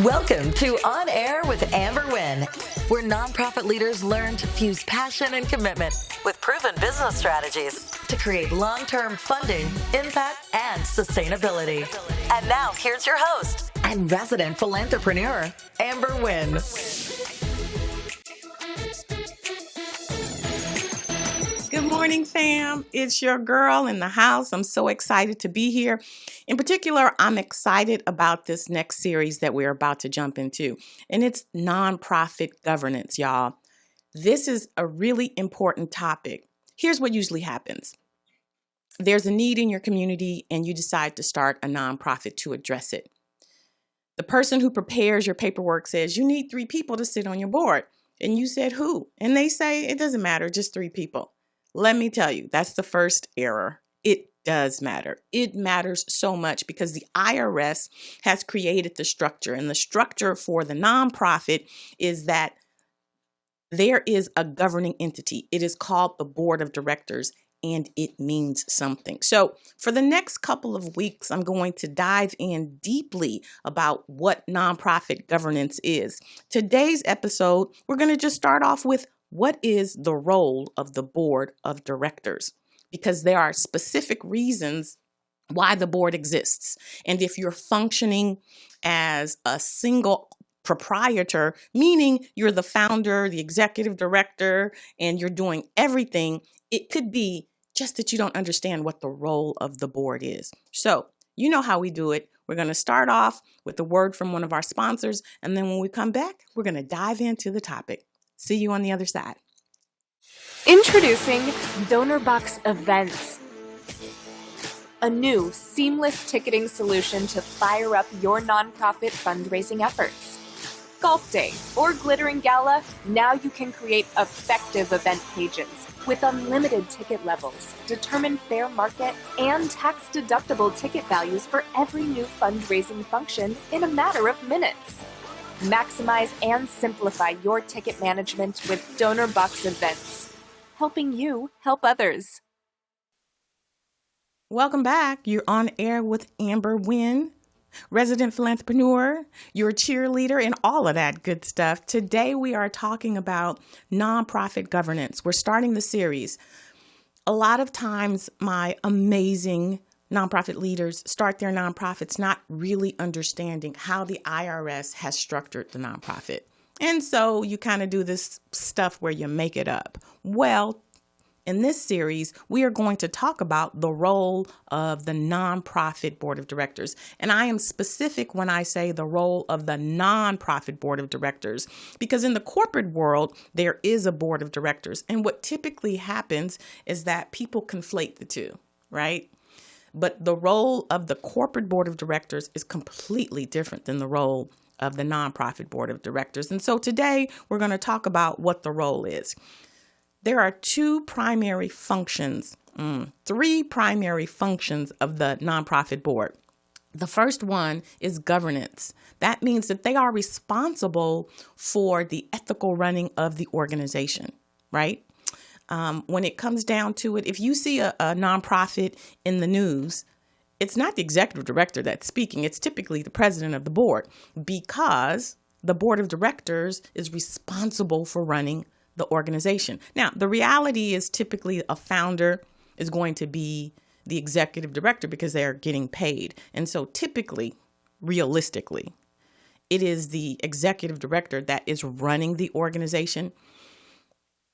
Welcome to On Air with Amber Wynn, where nonprofit leaders learn to fuse passion and commitment with proven business strategies to create long-term funding, impact, and sustainability. And now, here's your host and resident philanthropreneur, Amber Wynn. Good morning, fam. It's your girl in the house. I'm so excited to be here. In particular, I'm excited about this next series that we're about to jump into, and it's nonprofit governance, y'all. This is a really important topic. Here's what usually happens. There's a need in your community, and you decide to start a nonprofit to address it. The person who prepares your paperwork says, you need 3 people to sit on your board. And you said, who? And they say, it doesn't matter, just 3 people. Let me tell you, that's the first error. It does matter. It matters so much because the IRS has created the structure, and the structure for the nonprofit is that there is a governing entity. It is called the board of directors, and it means something. So for the next couple of weeks, I'm going to dive in deeply about what nonprofit governance is. Today's episode, we're going to just start off with what is the role of the board of directors? Because there are specific reasons why the board exists. And if you're functioning as a single proprietor, meaning you're the founder, the executive director, and you're doing everything, it could be just that you don't understand what the role of the board is. So you know how we do it. We're going to start off with a word from one of our sponsors, and then when we come back, we're going to dive into the topic. See you on the other side. Introducing DonorBox Events, a new seamless ticketing solution to fire up your nonprofit fundraising efforts. Golf day or glittering gala, now you can create effective event pages with unlimited ticket levels, determine fair market, and tax-deductible ticket values for every new fundraising function in a matter of minutes. Maximize and simplify your ticket management with DonorBox Events, helping you help others. Welcome back. You're on air with Amber Wynn, resident philanthropreneur, your cheerleader, and all of that good stuff. Today we are talking about nonprofit governance. We're starting the series. A lot of times my amazing nonprofit leaders start their nonprofits not really understanding how the IRS has structured the nonprofit. And so you kind of do this stuff where you make it up. Well, in this series, we are going to talk about the role of the nonprofit board of directors. And I am specific when I say the role of the nonprofit board of directors, because in the corporate world, there is a board of directors. And what typically happens is that people conflate the two, right? But the role of the corporate board of directors is completely different than the role of the nonprofit board of directors. And so today we're going to talk about what the role is. There are 3 primary functions of the nonprofit board. The first one is governance. That means that they are responsible for the ethical running of the organization, right? When it comes down to it, if you see a nonprofit in the news, it's not the executive director that's speaking. It's typically the president of the board, because the board of directors is responsible for running the organization. Now, the reality is typically a founder is going to be the executive director because they are getting paid. And so typically, realistically, it is the executive director that is running the organization.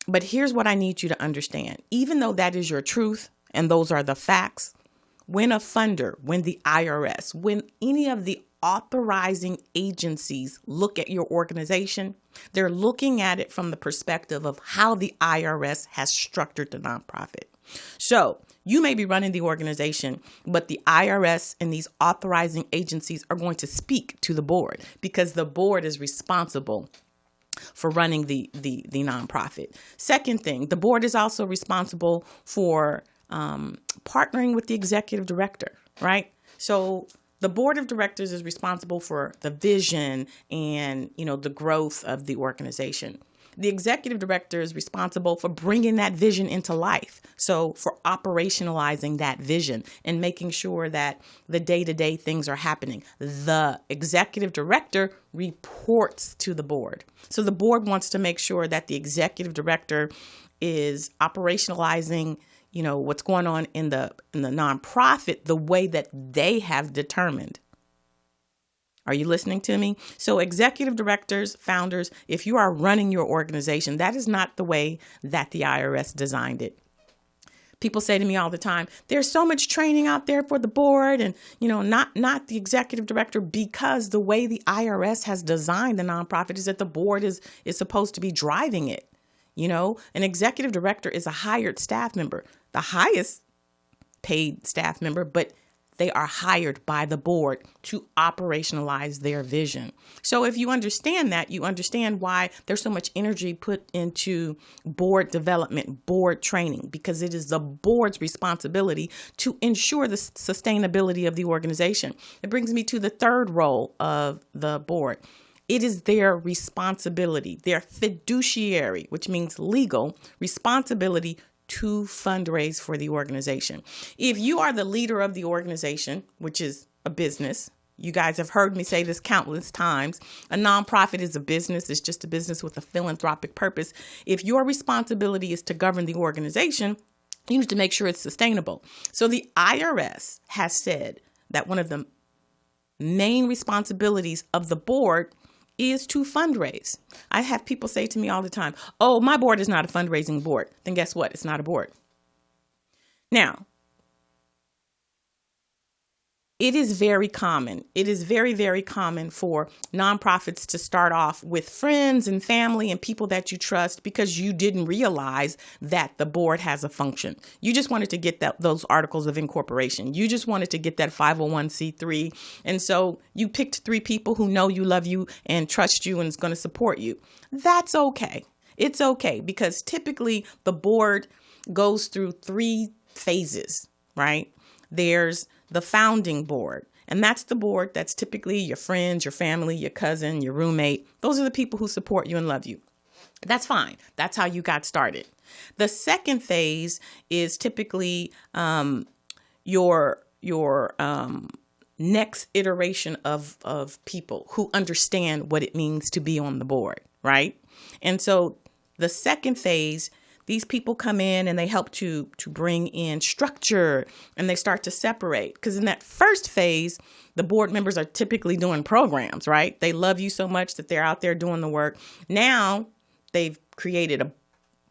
But here's what I need you to understand. Even though that is your truth and those are the facts, when a funder, when the IRS, when any of the authorizing agencies look at your organization, they're looking at it from the perspective of how the IRS has structured the nonprofit. So you may be running the organization, but the IRS and these authorizing agencies are going to speak to the board because the board is responsible for running the nonprofit. Second thing, the board is also responsible for partnering with the executive director, right? So the board of directors is responsible for the vision and, the growth of the organization. The executive director is responsible for bringing that vision into life. So for operationalizing that vision and making sure that the day-to-day things are happening. The executive director reports to the board. So the board wants to make sure that the executive director is operationalizing, what's going on in the nonprofit the way that they have determined. Are you listening to me? So executive directors, founders, if you are running your organization, that is not the way that the IRS designed it. People say to me all the time, there's so much training out there for the board and, not the executive director, because the way the IRS has designed the nonprofit is that the board is supposed to be driving it. An executive director is a hired staff member, the highest paid staff member, but they are hired by the board to operationalize their vision. So if you understand that, you understand why there's so much energy put into board development, board training, because it is the board's responsibility to ensure the sustainability of the organization. It brings me to the third role of the board. It is their responsibility, their fiduciary, which means legal responsibility to fundraise for the organization. If you are the leader of the organization, which is a business, you guys have heard me say this countless times, a nonprofit is a business. It's just a business with a philanthropic purpose. If your responsibility is to govern the organization, you need to make sure it's sustainable. So the IRS has said that one of the main responsibilities of the board is to fundraise. I have people say to me all the time, oh, my board is not a fundraising board. Then guess what? It's not a board. Now, it is very common. It is very, very common for nonprofits to start off with friends and family and people that you trust because you didn't realize that the board has a function. You just wanted to get those articles of incorporation. You just wanted to get that 501c3. And so you picked 3 people who know you, love you, and trust you and is going to support you. That's okay. It's okay because typically the board goes through 3 phases, right? There's the founding board. And that's the board that's typically your friends, your family, your cousin, your roommate. Those are the people who support you and love you. That's fine. That's how you got started. The second phase is typically your next iteration of people who understand what it means to be on the board, right? And so the second phase, these people come in and they help to bring in structure and they start to separate. Because in that first phase, the board members are typically doing programs, right? They love you so much that they're out there doing the work. Now they've created a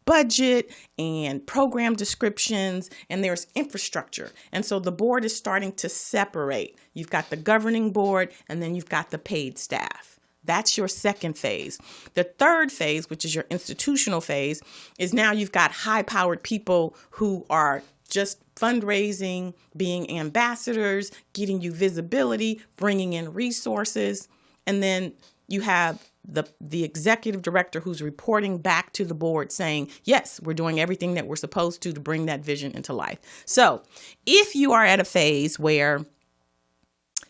budget and program descriptions and there's infrastructure. And so the board is starting to separate. You've got the governing board and then you've got the paid staff. That's your second phase. The third phase, which is your institutional phase, is now you've got high-powered people who are just fundraising, being ambassadors, getting you visibility, bringing in resources. And then you have the executive director who's reporting back to the board saying, yes, we're doing everything that we're supposed to bring that vision into life. So if you are at a phase where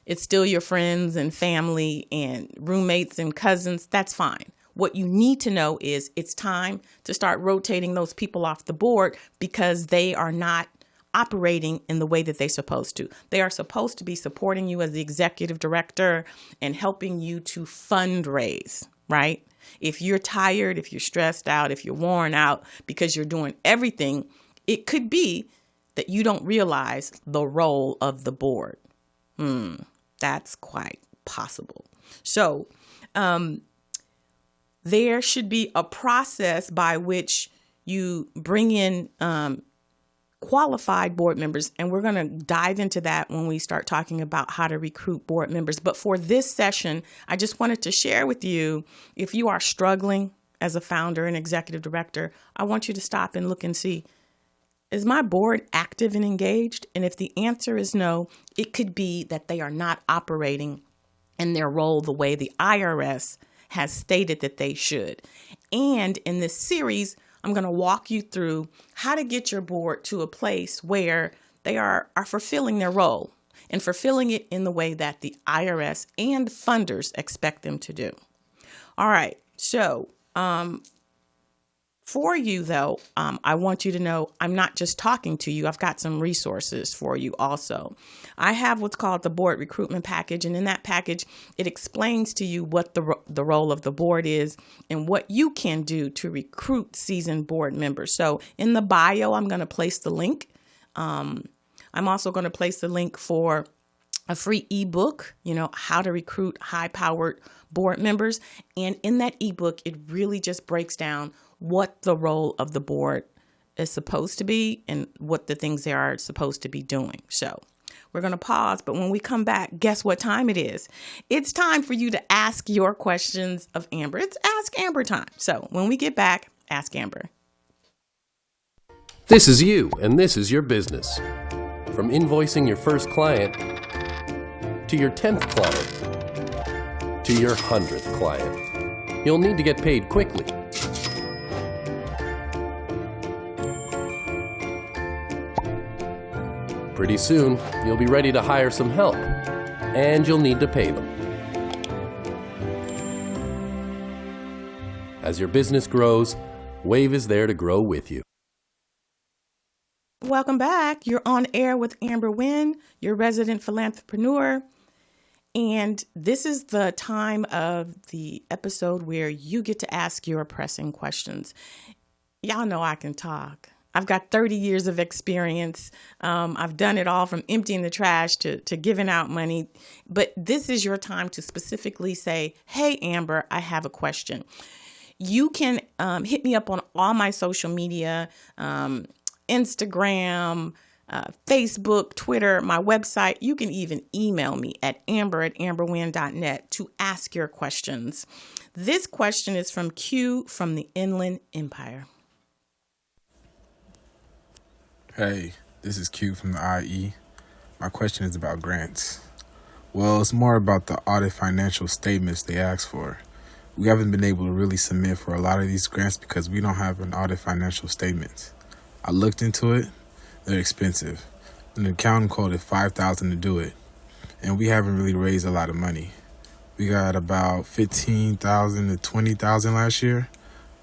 it's still your friends and family and roommates and cousins, that's fine. What you need to know is it's time to start rotating those people off the board because they are not operating in the way that they're supposed to. They are supposed to be supporting you as the executive director and helping you to fundraise, right? If you're tired, if you're stressed out, if you're worn out because you're doing everything, it could be that you don't realize the role of the board. That's quite possible. So there should be a process by which you bring in qualified board members. And we're going to dive into that when we start talking about how to recruit board members. But for this session, I just wanted to share with you, if you are struggling as a founder and executive director, I want you to stop and look and see, is my board active and engaged? And if the answer is no, it could be that they are not operating in their role the way the IRS has stated that they should. And in this series, I'm going to walk you through how to get your board to a place where they are fulfilling their role and fulfilling it in the way that the IRS and funders expect them to do. All right. So For you, though, I want you to know I'm not just talking to you. I've got some resources for you also. I have what's called the board recruitment package. And in that package, it explains to you what the role of the board is and what you can do to recruit seasoned board members. So in the bio, I'm going to place the link. I'm also going to place the link for a free ebook, how to recruit high-powered board members. And in that ebook, it really just breaks down what the role of the board is supposed to be and what the things they are supposed to be doing. So we're going to pause, but when we come back, guess what time it is? It's time for you to ask your questions of Amber. It's Ask Amber time. So when we get back, Ask Amber. This is you, and this is your business. From invoicing your first client, to your 10th client, to your 100th client. You'll need to get paid quickly. Pretty soon, you'll be ready to hire some help, and you'll need to pay them. As your business grows, Wave is there to grow with you. Welcome back. You're on air with Amber Wynn, your resident philanthrepreneur. And this is the time of the episode where you get to ask your pressing questions. Y'all know I can talk. I've got 30 years of experience. I've done it all from emptying the trash to giving out money. But this is your time to specifically say, hey, Amber, I have a question. You can hit me up on all my social media, Instagram, Facebook, Twitter, my website. You can even email me at amber@amberwynn.net to ask your questions. This question is from Q from the Inland Empire. Hey, this is Q from the IE. My question is about grants. Well, it's more about the audit financial statements they ask for. We haven't been able to really submit for a lot of these grants because we don't have an audit financial statements. I looked into it. They're expensive. An accountant quoted $5,000 to do it, and we haven't really raised a lot of money. We got about $15,000 to $20,000 last year.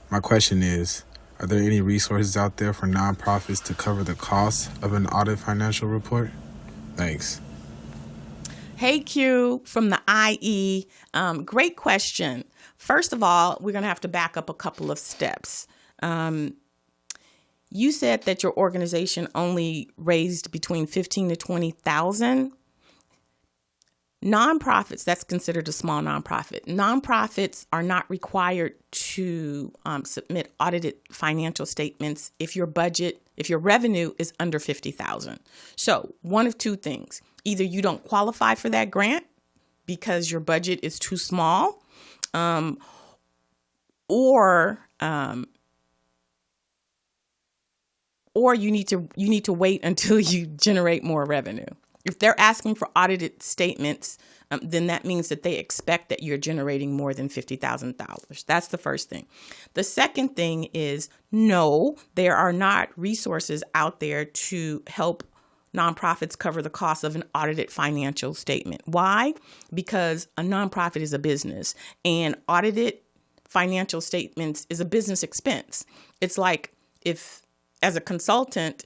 My question is, are there any resources out there for nonprofits to cover the cost of an audit financial report? Thanks. Hey, Q from the IE. Great question. First of all, we're going to have to back up a couple of steps. You said that your organization only raised between $15,000 to $20,000. Nonprofits, that's considered a small nonprofit. Nonprofits are not required to submit audited financial statements if your revenue is under $50,000. So one of two things: either you don't qualify for that grant because your budget is too small, or you need to wait until you generate more revenue. If they're asking for audited statements, then that means that they expect that you're generating more than $50,000. That's the first thing. The second thing is, no, there are not resources out there to help nonprofits cover the cost of an audited financial statement. Why? Because a nonprofit is a business, and audited financial statements is a business expense. It's like if, as a consultant,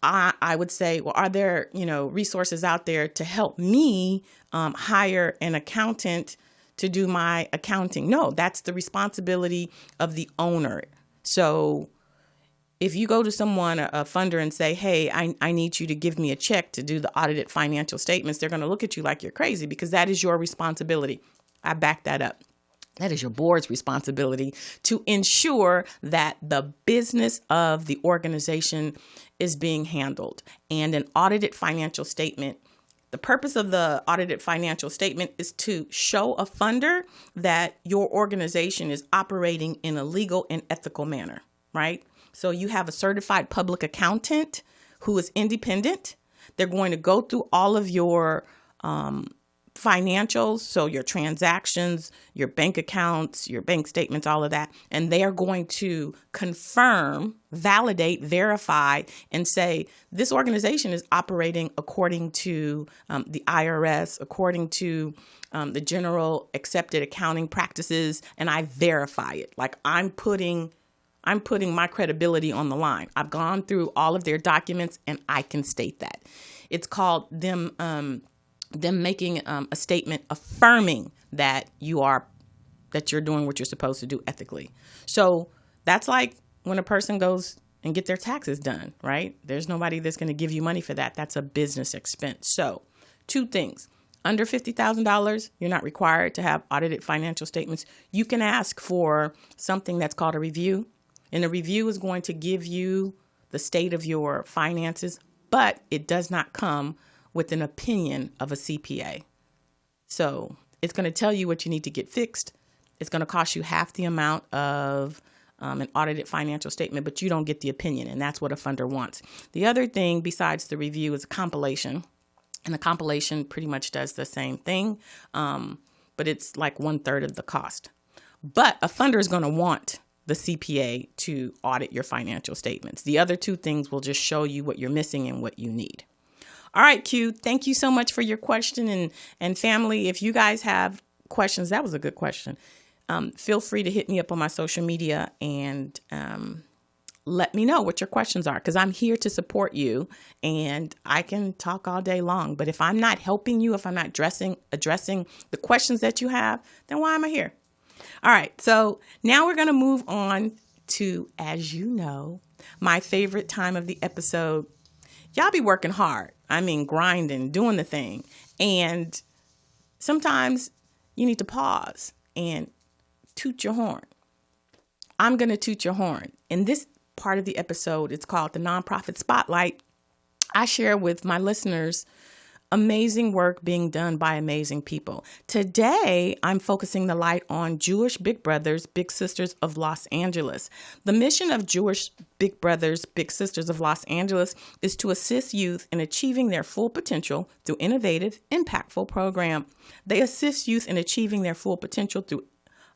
I would say, well, are there, resources out there to help me hire an accountant to do my accounting? No, that's the responsibility of the owner. So if you go to someone, a funder, and say, hey, I need you to give me a check to do the audited financial statements, they're going to look at you like you're crazy, because that is your responsibility. I back that up. That is your board's responsibility to ensure that the business of the organization is being handled. And an audited financial statement, the purpose of the audited financial statement is to show a funder that your organization is operating in a legal and ethical manner, right? So you have a certified public accountant who is independent. They're going to go through all of your financials, so your transactions, your bank accounts, your bank statements, all of that. And they are going to confirm, validate, verify, and say, this organization is operating according to the IRS, according to the general accepted accounting practices, and I verify it. Like I'm putting I'm putting my credibility on the line. I've gone through all of their documents and I can state that. It's called them making a statement affirming that you're doing what you're supposed to do ethically. So that's like when a person goes and get their taxes done, right? There's nobody that's going to give you money for that. That's a business expense. So 2 things. Under $50,000, you're not required to have audited financial statements. You can ask for something that's called a review. And the review is going to give you the state of your finances, but it does not come with an opinion of a CPA. So it's going to tell you what you need to get fixed. It's going to cost you half the amount of an audited financial statement, but you don't get the opinion, and that's what a funder wants. The other thing besides the review is a compilation, and the compilation pretty much does the same thing, but it's like 1/3 of the cost. But a funder is going to want the CPA to audit your financial statements. The other 2 things will just show you what you're missing and what you need. All right, Q, thank you so much for your question. And family, if you guys have questions, that was a good question. Feel free to hit me up on my social media and let me know what your questions are, because I'm here to support you and I can talk all day long. But if I'm not helping you, if I'm not addressing the questions that you have, then why am I here? All right. So now we're going to move on to, as you know, my favorite time of the episode. Y'all be working hard. I mean, grinding, doing the thing. And sometimes you need to pause and toot your horn. I'm going to toot your horn. In this part of the episode, it's called the Nonprofit Spotlight. I share with my listeners amazing work being done by amazing people. Today, I'm focusing the light on Jewish Big Brothers, Big Sisters of Los Angeles. The mission of Jewish Big Brothers, Big Sisters of Los Angeles is to assist youth in achieving their full potential through innovative, impactful program. They assist youth in achieving their full potential through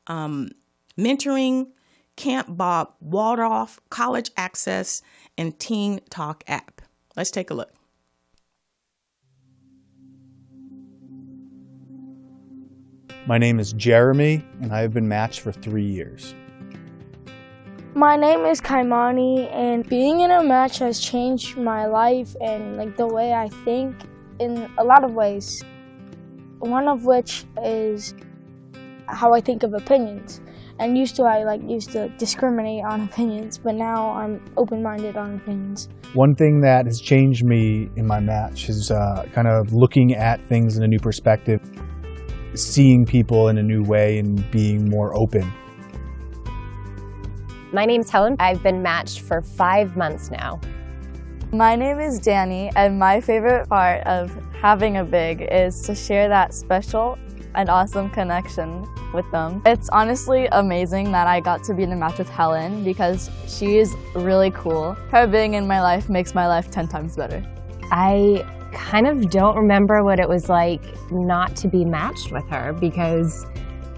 mentoring, Camp Bob Waldorf, College Access, and Teen Talk app. Let's take a look. My name is Jeremy, and I have been matched for 3 years. My name is Kaimani, and being in a match has changed my life and like the way I think in a lot of ways. One of which is how I think of opinions. And used to discriminate on opinions, but now I'm open-minded on opinions. One thing that has changed me in my match is kind of looking at things in a new perspective, seeing people in a new way and being more open. My name's Helen. I've been matched for 5 months now. My name is Danny, and my favorite part of having a big is to share that special and awesome connection with them. It's honestly amazing that I got to be in a match with Helen because she is really cool. Her being in my life makes my life 10 times better. I kind of don't remember what it was like not to be matched with her, because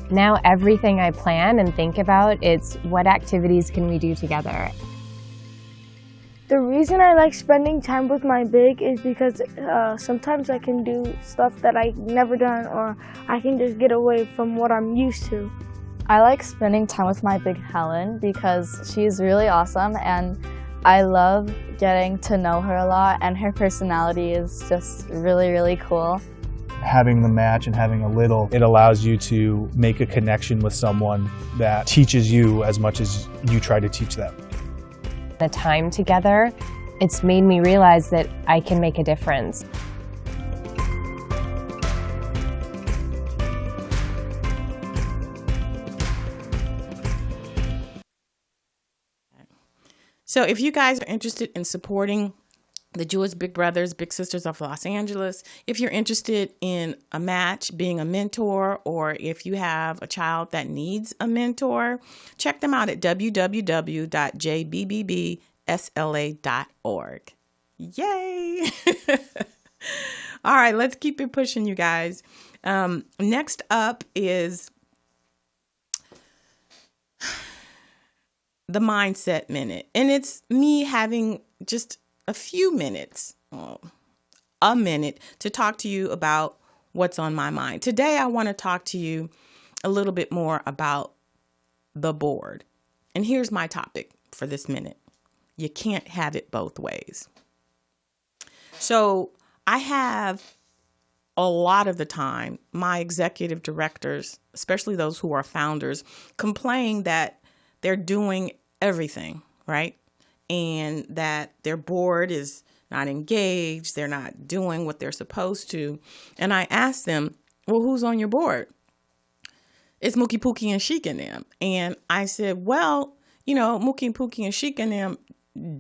now everything I plan and think about, it's what activities can we do together. The reason I like spending time with my big is because sometimes I can do stuff that I've never done, or I can just get away from what I'm used to. I like spending time with my big Helen because she's really awesome and I love getting to know her a lot, and her personality is just really, really cool. Having the match and having a little, it allows you to make a connection with someone that teaches you as much as you try to teach them. The time together, it's made me realize that I can make a difference. So if you guys are interested in supporting the Jewish Big Brothers, Big Sisters of Los Angeles, if you're interested in a match, being a mentor, or if you have a child that needs a mentor, check them out at www.jbbbsla.org. Yay! All right, let's keep it pushing, you guys. Next up is the Mindset Minute. And it's me having just a few minutes, a minute, to talk to you about what's on my mind. Today, I want to talk to you a little bit more about the board. And here's my topic. for this minute. You can't have it both ways. So I have a lot of the time, my executive directors, especially those who are founders, complain that they're doing everything, right? And that their board is not engaged, they're not doing what they're supposed to. And I asked them, well, who's on your board? It's Mookie, Pookie, and Sheik and them. And I said, well, Mookie, Pookie, and Sheik and them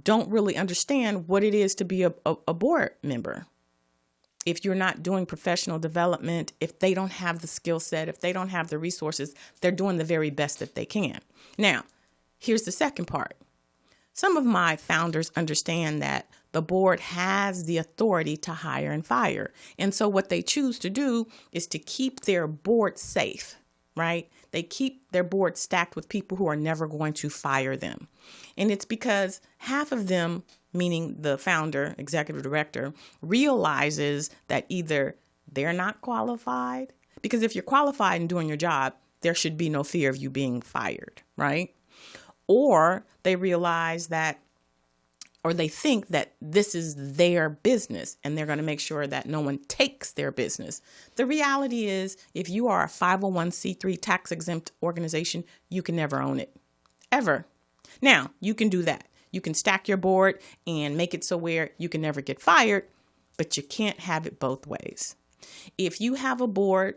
don't really understand what it is to be a board member. If you're not doing professional development, if they don't have the skill set, if they don't have the resources, they're doing the very best that they can. Now, here's the second part. Some of my founders understand that the board has the authority to hire and fire. And so what they choose to do is to keep their board safe, right? They keep their board stacked with people who are never going to fire them. And it's because half of them, meaning the founder, executive director, realizes that either they're not qualified, because if you're qualified and doing your job, there should be no fear of you being fired, right? Or they realize that, or they think that this is their business and they're going to make sure that no one takes their business. The reality is, if you are a 501c3 tax exempt organization, you can never own it, ever. Now, you can do that. You can stack your board and make it so where you can never get fired, but you can't have it both ways. If you have a board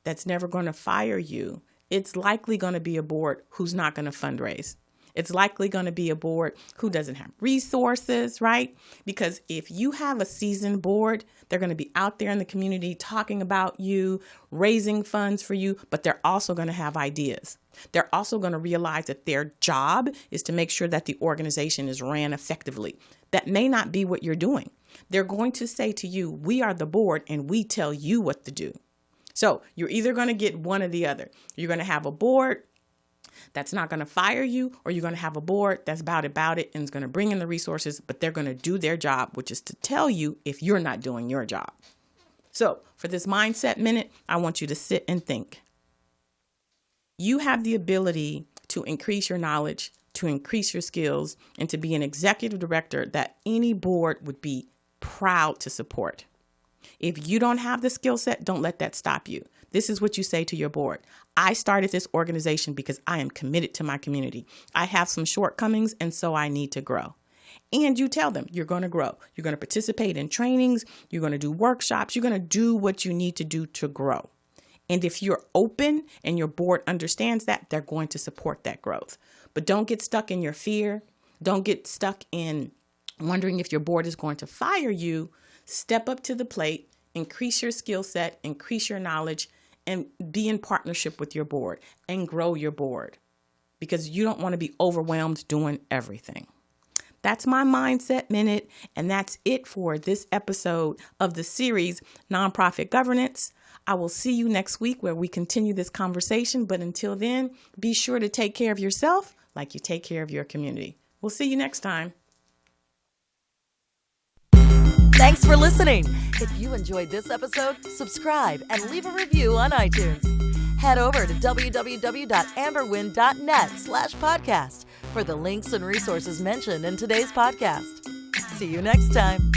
that's never going to fire you, it's likely going to be a board who's not going to fundraise. It's likely going to be a board who doesn't have resources, right? Because if you have a seasoned board, they're going to be out there in the community talking about you, raising funds for you, but they're also going to have ideas. They're also going to realize that their job is to make sure that the organization is ran effectively. That may not be what you're doing. They're going to say to you, we are the board and we tell you what to do. So you're either going to get one or the other. You're going to have a board that's not going to fire you, or you're going to have a board that's about it and is going to bring in the resources, but they're going to do their job, which is to tell you if you're not doing your job. So for this mindset minute, I want you to sit and think. You have the ability to increase your knowledge, to increase your skills, and to be an executive director that any board would be proud to support. If you don't have the skill set, don't let that stop you. This is what you say to your board. I started this organization because I am committed to my community. I have some shortcomings, and so I need to grow. And you tell them you're going to grow. You're going to participate in trainings. You're going to do workshops. You're going to do what you need to do to grow. And if you're open and your board understands that, they're going to support that growth. But don't get stuck in your fear. Don't get stuck in wondering if your board is going to fire you. Step up to the plate, increase your skill set, increase your knowledge, and be in partnership with your board and grow your board, because you don't want to be overwhelmed doing everything. That's my mindset minute, and that's it for this episode of the series Nonprofit Governance. I will see you next week where we continue this conversation, but until then, be sure to take care of yourself like you take care of your community. We'll see you next time. Thanks for listening. If you enjoyed this episode, subscribe and leave a review on iTunes. Head over to www.amberwynn.net/podcast for the links and resources mentioned in today's podcast. See you next time.